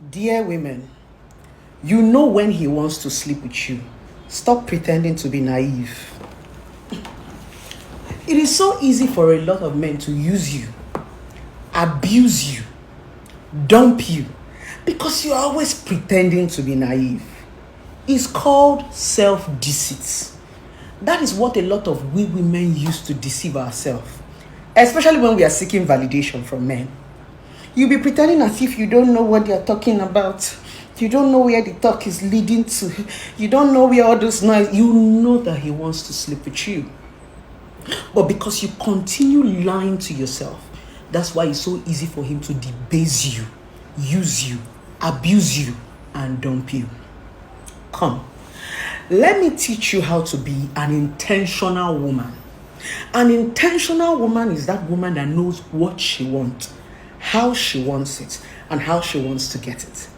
Dear women, you know when he wants to sleep with you. Stop pretending to be naive. It is so easy for a lot of men to use you, abuse you, dump you, because you're always pretending to be naive. It's called self-deceit. That is what a lot of we women use to deceive ourselves, especially when we are seeking validation from men. You'll be pretending as if you don't know what they're talking about. You don't know where the talk is leading to. You don't know where all those noise. You know that he wants to sleep with you. But because you continue lying to yourself, that's why it's so easy for him to debase you, use you, abuse you, and dump you. Come, let me teach you how to be an intentional woman. An intentional woman is that woman that knows what she wants, how she wants it, and how she wants to get it.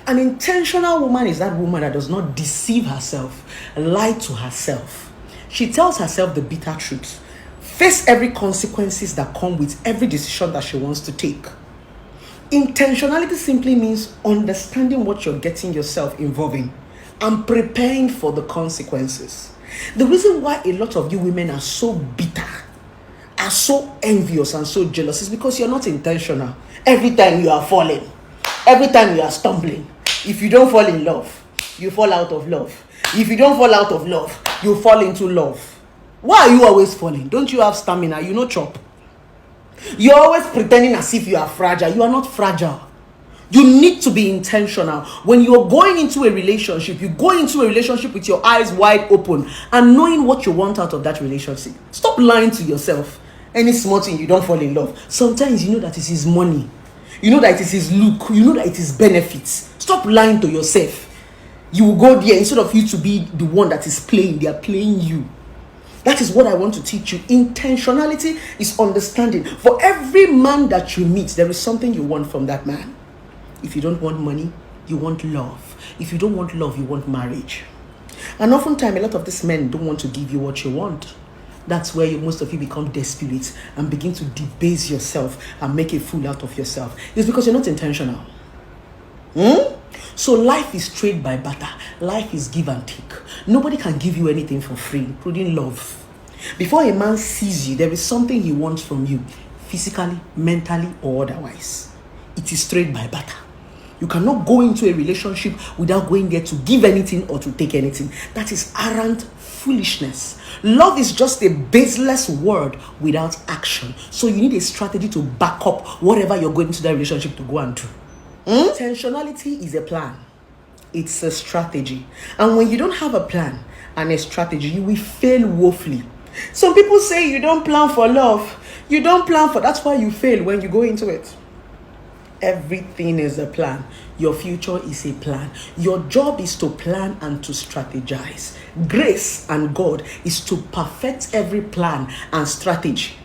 An intentional woman is that woman that does not deceive herself, lie to herself. She tells herself the bitter truth, face every consequences that come with every decision that she wants to take. Intentionality simply means understanding what you're getting yourself involved in and preparing for the consequences. The reason why a lot of you women are so bitter, are so envious and so jealous is because you're not intentional. Every time you are falling, every time you are stumbling, if you don't fall in love, you fall out of love. If you don't fall out of love, you fall into love. Why are you always falling? Don't you have stamina? You know chop. You're always pretending as if you are fragile. You are not fragile. You need to be intentional. When you're going into a relationship, you go into a relationship with your eyes wide open and knowing what you want out of that relationship. Stop lying to yourself. Any small thing, you don't fall in love. Sometimes you know that it is money. You know that it is his look. You know that it is benefits. Stop lying to yourself. You will go there instead of you to be the one that is playing. They are playing you. That is what I want to teach you. Intentionality is understanding. For every man that you meet, there is something you want from that man. If you don't want money, you want love. If you don't want love, you want marriage. And oftentimes, a lot of these men don't want to give you what you want. That's where most of you become desperate and begin to debase yourself and make a fool out of yourself. It's because you're not intentional. So life is trade by barter. Life is give and take. Nobody can give you anything for free, including love. Before a man sees you, there is something he wants from you, physically, mentally, or otherwise. It is trade by barter. You cannot go into a relationship without going there to give anything or to take anything. That is arrant foolishness. Love is just a baseless word without action. So you need a strategy to back up whatever you're going into that relationship to go and do. Intentionality is a plan. It's a strategy. And when you don't have a plan and a strategy, you will fail woefully. Some people say you don't plan for love. You don't plan for... That's why you fail when you go into it. Everything is a plan. Your future is a plan. Your job is to plan and to strategize. Grace and God is to perfect every plan and strategy.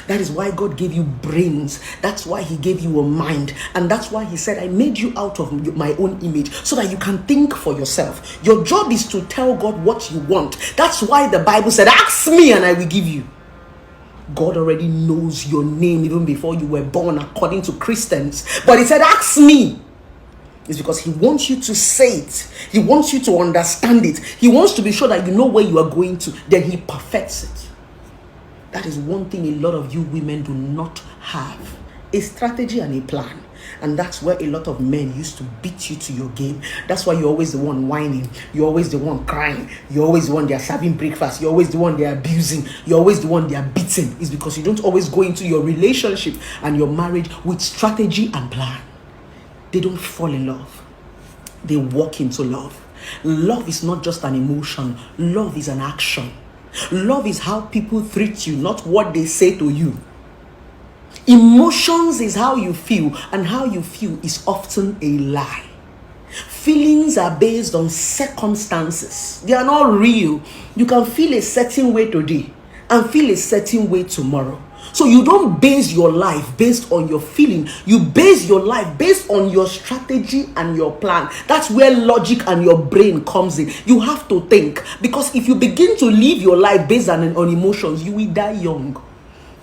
That is why God gave you brains. That's why he gave you a mind. And that's why he said, I made you out of my own image so that you can think for yourself. Your job is to tell God what you want. That's why the Bible said, ask me and I will give you. God already knows your name even before you were born, according to Christians. But he said, ask me. It's because he wants you to say it. He wants you to understand it. He wants to be sure that you know where you are going to. Then he perfects it. That is one thing a lot of you women do not have. A strategy and a plan. And that's where a lot of men used to beat you to your game. That's why you're always the one whining. You're always the one crying. You're always the one they are serving breakfast. You're always the one they are abusing. You're always the one they are beating. It's because you don't always go into your relationship and your marriage with strategy and plan. They don't fall in love. They walk into love. Love is not just an emotion. Love is an action. Love is how people treat you, not what they say to you. Emotions is how you feel, and how you feel is often a lie. Feelings are based on circumstances. They are not real. You can feel a certain way today and feel a certain way tomorrow. So you don't base your life based on your feeling. You base your life based on your strategy and your plan. That's where logic and your brain comes in. You have to think. Because if you begin to live your life based on emotions, you will die young.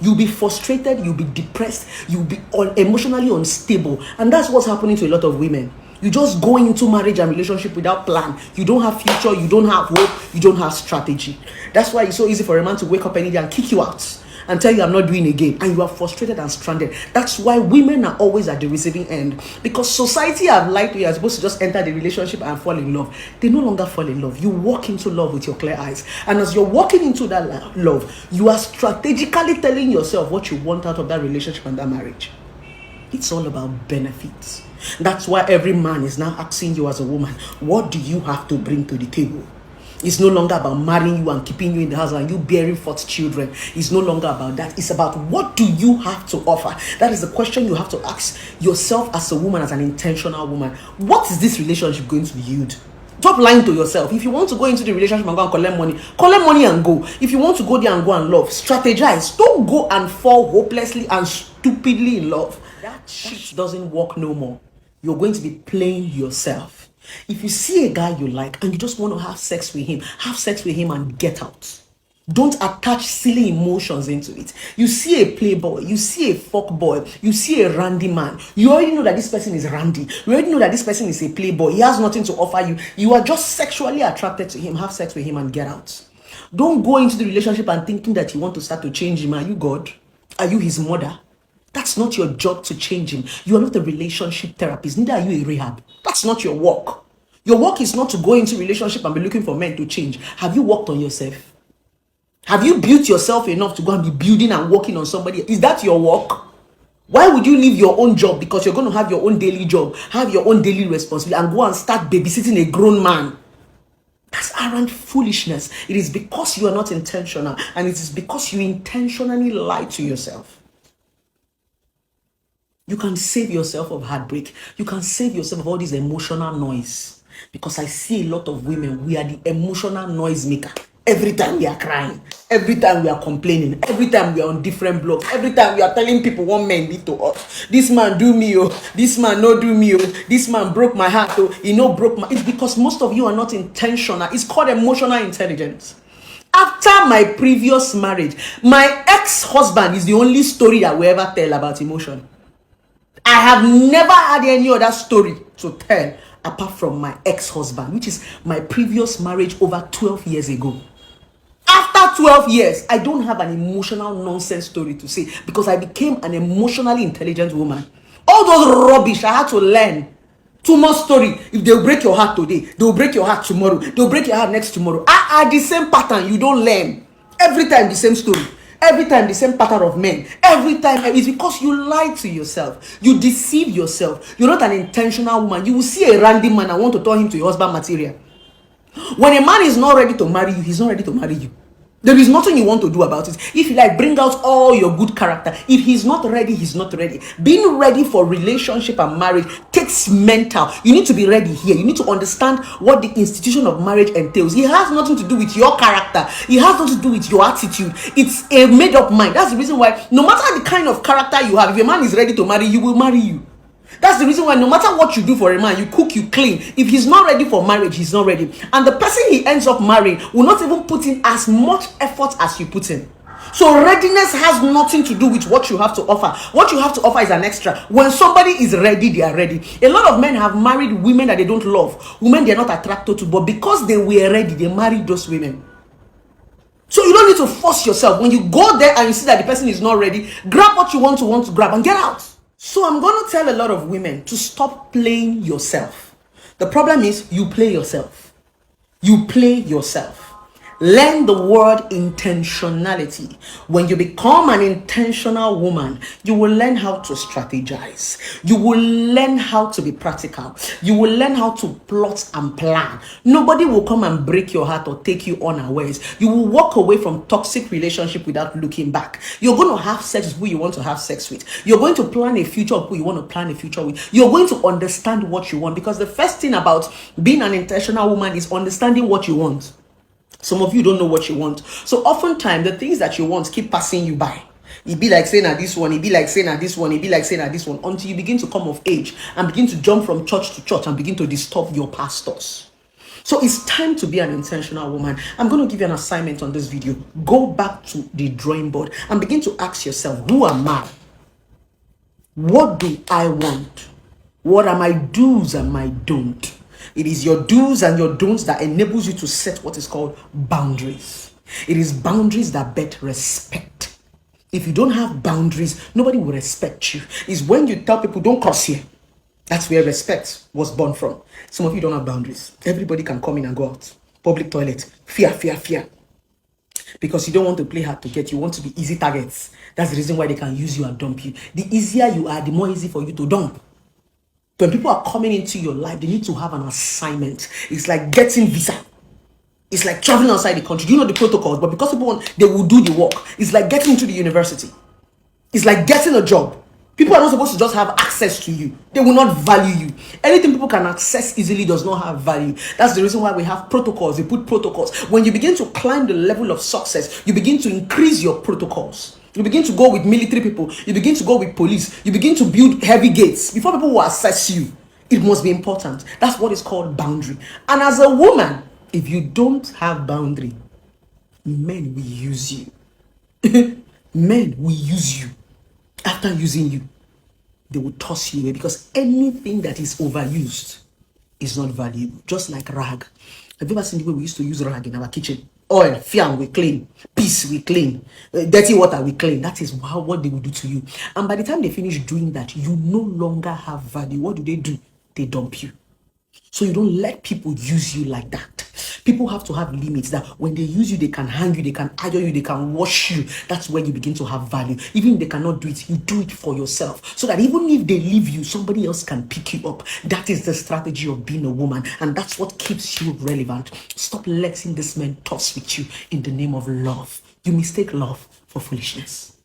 You'll be frustrated, you'll be depressed, you'll be emotionally unstable. And that's what's happening to a lot of women. You just go into marriage and relationship without plan. You don't have future, you don't have hope, you don't have strategy. That's why it's so easy for a man to wake up any day and kick you out and tell you I'm not doing again, and you are frustrated and stranded. That's why women are always at the receiving end, because society have lied to you. You're supposed to just enter the relationship and fall in love. They no longer fall in love. You walk into love with your clear eyes, and as you're walking into that love, you are strategically telling yourself what you want out of that relationship and that marriage. It's all about benefits. That's why every man is now asking you as a woman, what do you have to bring to the table? It's no longer about marrying you and keeping you in the house and you bearing forth children. It's no longer about that. It's about, what do you have to offer? That is the question you have to ask yourself as a woman, as an intentional woman. What is this relationship going to yield? Stop lying to yourself. If you want to go into the relationship and go and collect money and go. If you want to go there and go and love, strategize. Don't go and fall hopelessly and stupidly in love. That shit doesn't work no more. You're going to be playing yourself. If you see a guy you like and you just want to have sex with him and get out. Don't attach silly emotions into it. You see a playboy, you see a fuck boy, you see a randy man. You already know that this person is randy. You already know that this person is a playboy. He has nothing to offer you. You are just sexually attracted to him. Have sex with him and get out. Don't go into the relationship and thinking that you want to start to change him. Are you God? Are you his mother? That's not your job to change him. You are not a relationship therapist. Neither are you a rehab. That's not your work. Your work is not to go into relationship and be looking for men to change. Have you worked on yourself? Have you built yourself enough to go and be building and working on somebody? Is that your work? Why would you leave your own job because you're going to have your own daily job, have your own daily responsibility, and go and start babysitting a grown man? That's arrant foolishness. It is because you are not intentional, and it is because you intentionally lie to yourself. You can save yourself of heartbreak. You can save yourself of all this emotional noise. Because I see a lot of women, we are the emotional noise maker. Every time we are crying, every time we are complaining, every time we are on different blogs, every time we are telling people one man did to us. This man do me, oh, this man no do me, oh, this man broke my heart, oh, he no broke my... It's because most of you are not intentional. It's called emotional intelligence. After my previous marriage, my ex-husband is the only story I will ever tell about emotion. I have never had any other story to tell apart from my ex-husband, which is my previous marriage over 12 years ago. After 12 years, I don't have an emotional nonsense story to say because I became an emotionally intelligent woman. All those rubbish I had to learn. Too much story. If they'll break your heart today, they'll break your heart tomorrow. They'll break your heart next tomorrow. The same pattern. You don't learn. Every time the same story. Every time the same pattern of men. Every time it's because you lie to yourself. You deceive yourself. You're not an intentional woman. You will see a random man and want to turn him to your husband material. When a man is not ready to marry you, he's not ready to marry you. There is nothing you want to do about it. If you like, bring out all your good character. If he's not ready, he's not ready. Being ready for relationship and marriage takes mental. You need to be ready here. You need to understand what the institution of marriage entails. It has nothing to do with your character. It has nothing to do with your attitude. It's a made-up mind. That's the reason why no matter the kind of character you have, if a man is ready to marry you, will marry you. That's the reason why no matter what you do for a man, you cook, you clean. If he's not ready for marriage, he's not ready. And the person he ends up marrying will not even put in as much effort as you put in. So readiness has nothing to do with what you have to offer. What you have to offer is an extra. When somebody is ready, they are ready. A lot of men have married women that they don't love, women they are not attracted to, but because they were ready, they married those women. So you don't need to force yourself. When you go there and you see that the person is not ready, grab what you want to grab and get out. So I'm going to tell a lot of women to stop playing yourself. The problem is you play yourself. You play yourself. Learn the word intentionality. When you become an intentional woman, you will learn how to strategize. You will learn how to be practical. You will learn how to plot and plan. Nobody will come and break your heart or take you unawares. You will walk away from toxic relationship without looking back. You're going to have sex with who you want to have sex with. You're going to plan a future of who you want to plan a future with. You're going to understand what you want, because the first thing about being an intentional woman is understanding what you want. Some of you don't know what you want. So oftentimes the things that you want keep passing you by. It be like saying this one, it be like saying this one, it be like saying this one, until you begin to come of age and begin to jump from church to church and begin to disturb your pastors. So it's time to be an intentional woman. I'm going to give you an assignment on this video. Go back to the drawing board and begin to ask yourself, who am I? What do I want? What are my do's and my don't? It is your do's and your don'ts that enables you to set what is called boundaries. It is boundaries that bet respect. If you don't have boundaries, nobody will respect you. It's when you tell people, don't cross here. That's where respect was born from. Some of you don't have boundaries. Everybody can come in and go out. Public toilet. Fear, fear, fear. Because you don't want to play hard to get. You want to be easy targets. That's the reason why they can use you and dump you. The easier you are, the more easy for you to dump. When people are coming into your life, they need to have an assignment. It's like getting visa. It's like traveling outside the country. You know the protocols, but because people want, they will do the work. It's like getting into the university. It's like getting a job. People are not supposed to just have access to you. They will not value you. Anything people can access easily does not have value. That's the reason why we have protocols. They put protocols. When you begin to climb the level of success, you begin to increase your protocols. You begin to go with military people. You begin to go with police. You begin to build heavy gates. Before people will assess you, it must be important. That's what is called boundary. And as a woman, if you don't have boundary, men will use you. Men will use you. After using you, they will toss you away, because anything that is overused is not valuable. Just like rag. Have you ever seen the way we used to use rag in our kitchen? Oil, fiam, we clean. Piece, we clean. Dirty water, we clean. That is what they will do to you. And by the time they finish doing that, you no longer have value. What do? They dump you. So you don't let people use you like that. People have to have limits, that when they use you, they can hang you, they can iron you, they can wash you. That's when you begin to have value. Even if they cannot do it, you do it for yourself. So that even if they leave you, somebody else can pick you up. That is the strategy of being a woman. And that's what keeps you relevant. Stop letting this man toss with you in the name of love. You mistake love for foolishness.